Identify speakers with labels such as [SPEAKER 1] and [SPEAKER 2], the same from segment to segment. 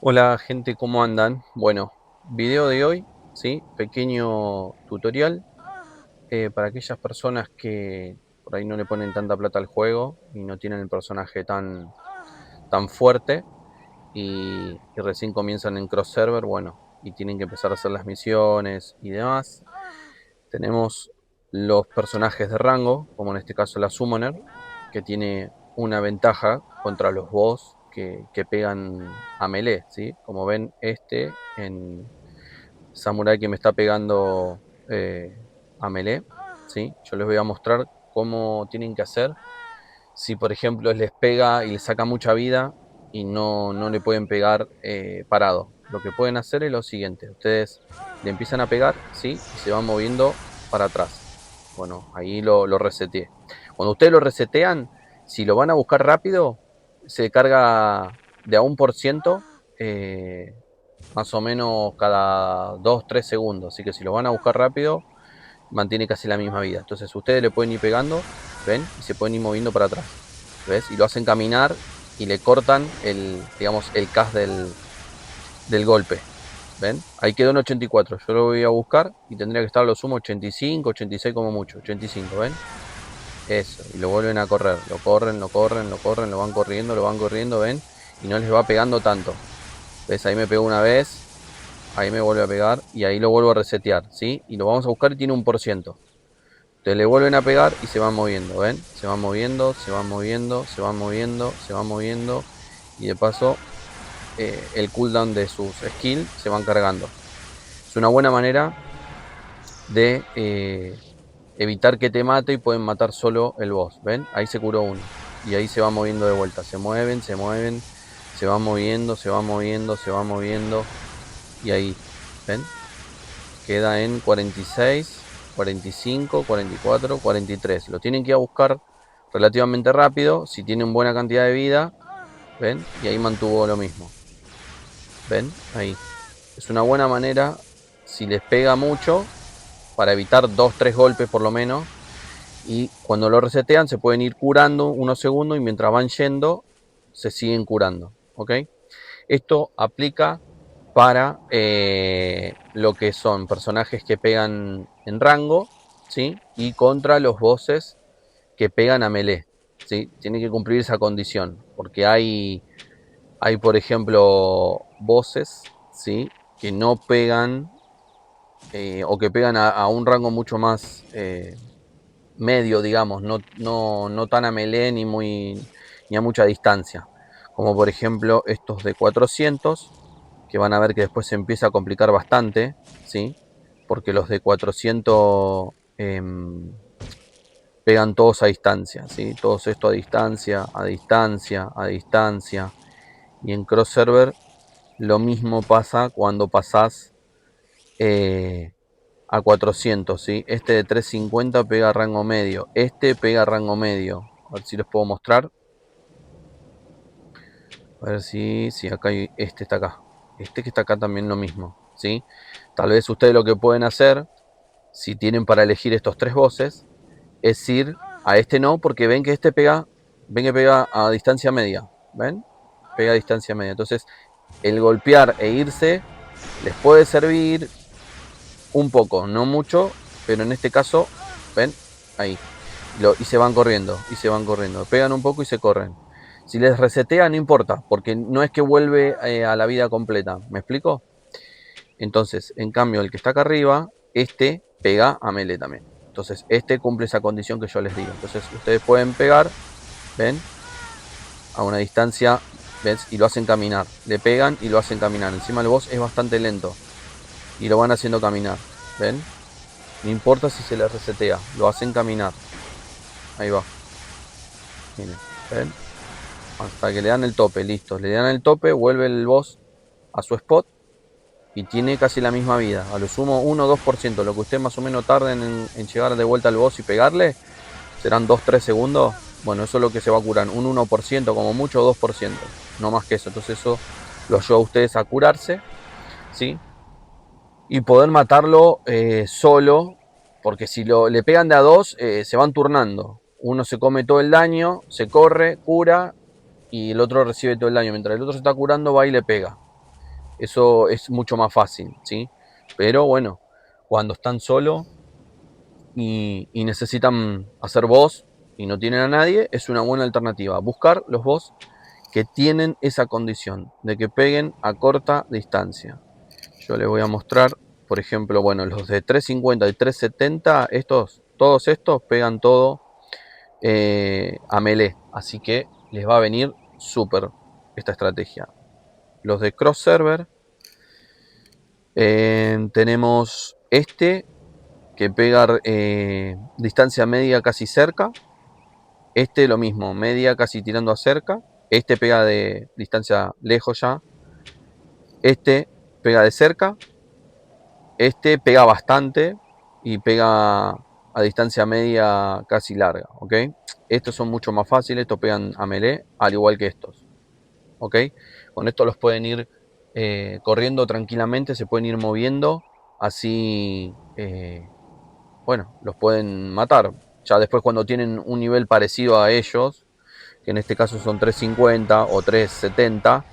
[SPEAKER 1] Hola gente, ¿cómo andan? Bueno, video de hoy, ¿sí? Pequeño tutorial para aquellas personas que por ahí no le ponen tanta plata al juego y no tienen el personaje tan fuerte y recién comienzan en Cross Server, bueno, y tienen que empezar a hacer las misiones y demás. Tenemos los personajes de rango, como en este caso la Summoner, que tiene una ventaja contra los boss que pegan a melee, ¿sí? Como ven, en Samurai que me está pegando a melee, ¿sí? Yo les voy a mostrar cómo tienen que hacer. Si por ejemplo les pega y les saca mucha vida y no le pueden pegar parado. Lo que pueden hacer es lo siguiente. Ustedes le empiezan a pegar, ¿sí? Y se van moviendo para atrás. Bueno, ahí lo reseteé. Cuando ustedes lo resetean, si lo van a buscar rápido, se carga de a 1%, más o menos cada 2 3 segundos. Así que si lo van a buscar rápido, mantiene casi la misma vida. Entonces ustedes le pueden ir pegando, ¿ven? Y se pueden ir moviendo para atrás, ¿ves? Y lo hacen caminar y le cortan digamos, el cast del golpe, ¿ven? Ahí quedó en 84. Yo lo voy a buscar y tendría que estar a lo sumo 85, 86 como mucho. 85, ¿ven? Eso. Y lo vuelven a correr. Lo corren, lo corren, lo corren, lo van corriendo, ¿ven? Y no les va pegando tanto. ¿Ves? Ahí me pegó una vez. Ahí me vuelve a pegar. Y ahí lo vuelvo a resetear, ¿sí? Y lo vamos a buscar y tiene 1%. Entonces le vuelven a pegar y se van moviendo, ¿ven? Se van moviendo, se van moviendo, se van moviendo, se van moviendo. Y de paso, el cooldown de sus skills se van cargando. Es una buena manera de evitar que te mate y pueden matar solo el boss, ¿ven? Ahí se curó uno. Y ahí se va moviendo de vuelta. Se mueven, se mueven, se van moviendo, se van moviendo, se van moviendo. Y ahí, ¿ven? Queda en 46, 45, 44, 43. Lo tienen que ir a buscar relativamente rápido. Si tienen buena cantidad de vida, ¿ven? Y ahí mantuvo lo mismo. ¿Ven? Ahí. Es una buena manera, si les pega mucho, para evitar 2 3 golpes por lo menos. Y cuando lo resetean se pueden ir curando unos segundos y mientras van yendo se siguen curando. ¿Ok? Esto aplica para lo que son personajes que pegan en rango, ¿sí? Y contra los bosses que pegan a melee, ¿sí? Tiene que cumplir esa condición, porque hay por ejemplo, bosses, ¿sí? Que no pegan o que pegan a un rango mucho más medio, digamos, no tan a melee ni a mucha distancia. Como por ejemplo estos de 400, que van a ver que después se empieza a complicar bastante, ¿sí? Porque los de 400 pegan todos a distancia, ¿sí? Todos esto a distancia, a distancia, a distancia. Y en Cross Server lo mismo pasa cuando pasás a 400, ¿sí? Este de 350 pega rango medio, este pega rango medio. A ver si les puedo mostrar. A ver si acá hay, este está acá. Este que está acá también lo mismo, ¿sí? Tal vez ustedes lo que pueden hacer, si tienen para elegir estos tres bosses, es ir a este no, porque ven que este pega, ven que pega a distancia media, ¿ven? Pega a distancia media. Entonces, el golpear e irse les puede servir un poco, no mucho, pero en este caso, ven, ahí. Y se van corriendo, y se van corriendo. Pegan un poco y se corren. Si les resetea, no importa, porque no es que vuelve a la vida completa. ¿Me explico? Entonces, en cambio, el que está acá arriba, este pega a melee también. Entonces, este cumple esa condición que yo les digo. Entonces, ustedes pueden pegar, ven, a una distancia, ¿ves? Y lo hacen caminar. Le pegan y lo hacen caminar. Encima el boss es bastante lento. Y lo van haciendo caminar. ¿Ven? No importa si se les resetea. Lo hacen caminar. Ahí va. Miren. ¿Ven? Hasta que le dan el tope. Listo. Le dan el tope. Vuelve el boss a su spot. Y tiene casi la misma vida. A lo sumo 1 o 2%. Lo que usted más o menos tarden en llegar de vuelta al boss y pegarle. Serán 2 3 segundos. Bueno, eso es lo que se va a curar. Un 1% como mucho, 2%. No más que eso. Entonces eso lo ayuda a ustedes a curarse. ¿Sí? Y poder matarlo solo, porque si le pegan de a dos, se van turnando. Uno se come todo el daño, se corre, cura, y el otro recibe todo el daño. Mientras el otro se está curando, va y le pega. Eso es mucho más fácil, ¿sí? Pero bueno, cuando están solos y necesitan hacer boss y no tienen a nadie, es una buena alternativa. Buscar los boss que tienen esa condición de que peguen a corta distancia. Yo les voy a mostrar, por ejemplo, bueno, los de 350 y 370, todos estos pegan todo a melee, así que les va a venir súper esta estrategia. Los de cross server, tenemos este que pega distancia media casi cerca, este lo mismo, media casi tirando a cerca, este pega de distancia lejos ya, este pega de cerca, este pega bastante y pega a distancia media casi larga, ¿ok? Estos son mucho más fáciles, estos pegan a melee, al igual que estos, ¿ok? Con esto los pueden ir corriendo tranquilamente, se pueden ir moviendo, así, bueno, los pueden matar. Ya después cuando tienen un nivel parecido a ellos, que en este caso son 350 o 370,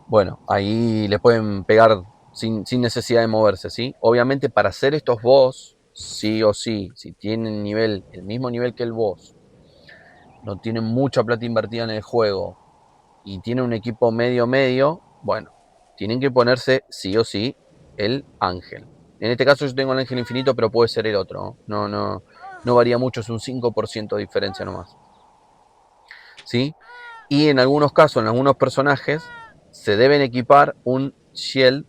[SPEAKER 1] bueno, ahí le pueden pegar sin necesidad de moverse, ¿sí? Obviamente para hacer estos boss, sí o sí, si tienen nivel, el mismo nivel que el boss, no tienen mucha plata invertida en el juego y tienen un equipo medio, bueno, tienen que ponerse sí o sí el ángel. En este caso yo tengo el ángel infinito, pero puede ser el otro, ¿no? No varía mucho, es un 5% de diferencia nomás, ¿sí? Y en algunos casos, en algunos personajes, se deben equipar un shield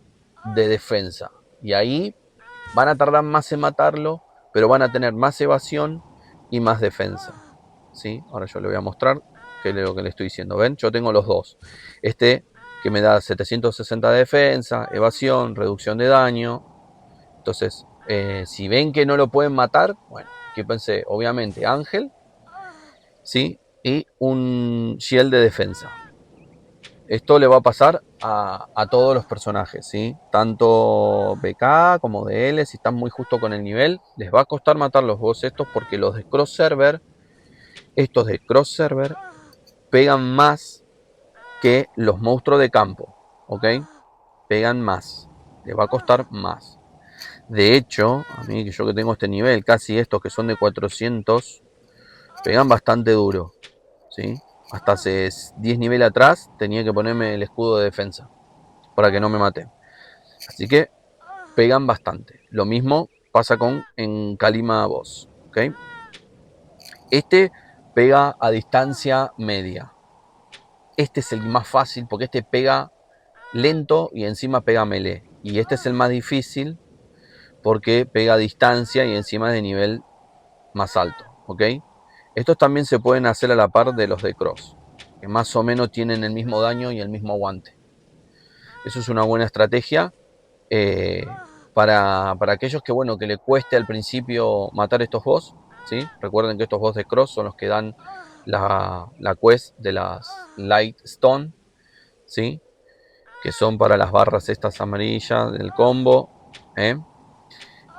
[SPEAKER 1] de defensa. Y ahí van a tardar más en matarlo, pero van a tener más evasión y más defensa. ¿Sí? Ahora yo le voy a mostrar qué es lo que le estoy diciendo. ¿Ven? Yo tengo los dos. Este que me da 760 de defensa, evasión, reducción de daño. Entonces, si ven que no lo pueden matar, bueno, que pensé, obviamente, Ángel, ¿sí? Y un shield de defensa. Esto le va a pasar a todos los personajes, ¿sí? Tanto BK como DL, si están muy justo con el nivel, les va a costar matar los boss estos porque los de cross server, estos de cross server, pegan más que los monstruos de campo, ¿ok? Pegan más, les va a costar más. De hecho, a mí que yo que tengo este nivel, casi estos que son de 400, pegan bastante duro, ¿sí? Hasta hace 10 niveles atrás tenía que ponerme el escudo de defensa para que no me maten. Así que pegan bastante. Lo mismo pasa con en Kalima Boss. ¿Okay? Este pega a distancia media. Este es el más fácil porque este pega lento y encima pega melee. Y este es el más difícil porque pega a distancia y encima de nivel más alto. ¿Ok? Estos también se pueden hacer a la par de los de Cross, que más o menos tienen el mismo daño y el mismo aguante. Eso es una buena estrategia eh, para aquellos que, bueno, que le cueste al principio matar estos boss, ¿sí? Recuerden que estos boss de Cross son los que dan la quest de las Light Stone, ¿sí? Que son para las barras estas amarillas del combo, ¿eh?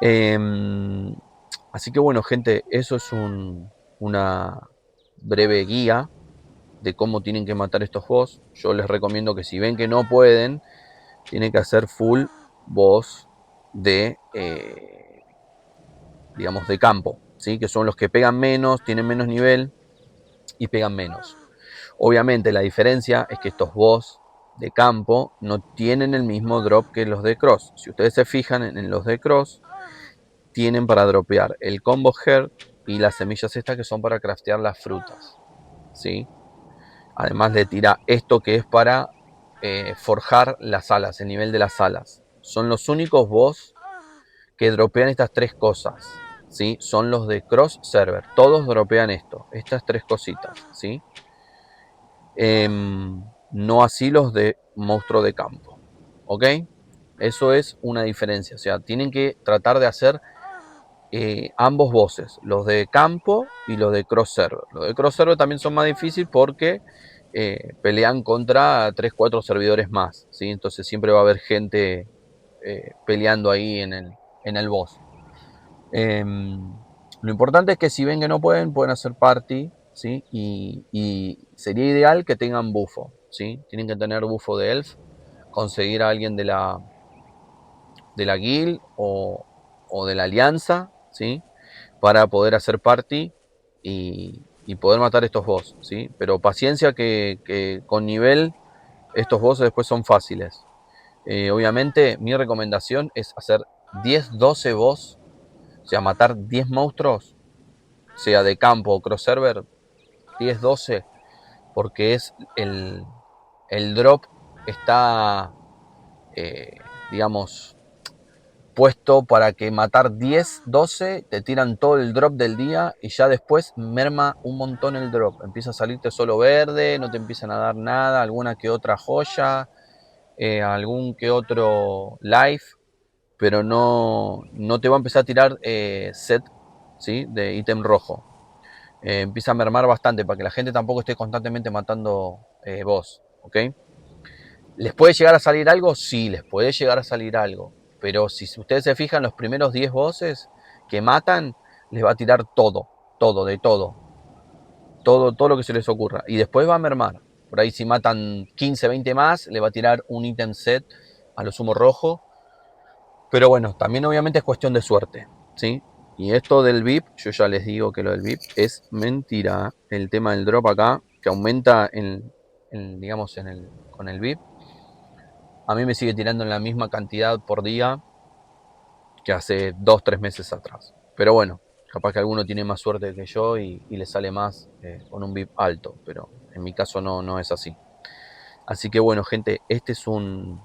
[SPEAKER 1] Em, Así que bueno, gente, eso es una breve guía de cómo tienen que matar estos boss. Yo les recomiendo que si ven que no pueden, tienen que hacer full boss de, digamos, de campo, ¿sí? Que son los que pegan menos, tienen menos nivel y pegan menos. Obviamente la diferencia es que estos boss de campo no tienen el mismo drop que los de cross. Si ustedes se fijan en los de cross, tienen para dropear el combo heart y las semillas estas que son para craftear las frutas, ¿sí? Además le tira esto que es para forjar las alas, el nivel de las alas. Son los únicos boss que dropean estas tres cosas, ¿sí? Son los de cross server. Todos dropean esto, estas tres cositas, ¿sí? No así los de monstruo de campo, ¿ok? Eso es una diferencia, o sea, tienen que tratar de hacer ambos bosses, los de campo y los de cross server. Los de cross server también son más difíciles porque pelean contra 3 4 servidores más, ¿sí? Entonces siempre va a haber gente peleando ahí en el boss. Lo importante es que si ven que no pueden, pueden hacer party, ¿sí? Y sería ideal que tengan bufo. ¿sí? Tienen que tener bufo de elf, conseguir a alguien de la guild o de la alianza, ¿sí? Para poder hacer party y poder matar estos boss, ¿sí? Pero paciencia que con nivel estos bosses después son fáciles. Obviamente mi recomendación es hacer 10-12 boss, o sea, matar 10 monstruos, sea de campo o cross server, 10-12, porque es el drop está, digamos, puesto para que matar 10-12 te tiran todo el drop del día y ya después merma un montón el drop. Empieza a salirte solo verde, no te empiezan a dar nada, alguna que otra joya, algún que otro life, pero no te va a empezar a tirar set, ¿sí? De ítem rojo. Empieza a mermar bastante para que la gente tampoco esté constantemente matando boss, ¿ok? ¿Les puede llegar a salir algo? Sí, les puede llegar a salir algo. Pero si ustedes se fijan, los primeros 10 bosses que matan, les va a tirar todo, todo, de todo. Todo lo que se les ocurra. Y después va a mermar. Por ahí si matan 15, 20 más, le va a tirar un ítem set a lo sumo rojo. Pero bueno, también obviamente es cuestión de suerte, ¿sí? Y esto del VIP, yo ya les digo que lo del VIP es mentira. El tema del drop acá, que aumenta digamos, con el VIP, a mí me sigue tirando en la misma cantidad por día que hace 2-3 meses atrás. Pero bueno, capaz que alguno tiene más suerte que yo y le sale más con un VIP alto, pero en mi caso no es así. Así que bueno, gente, este es un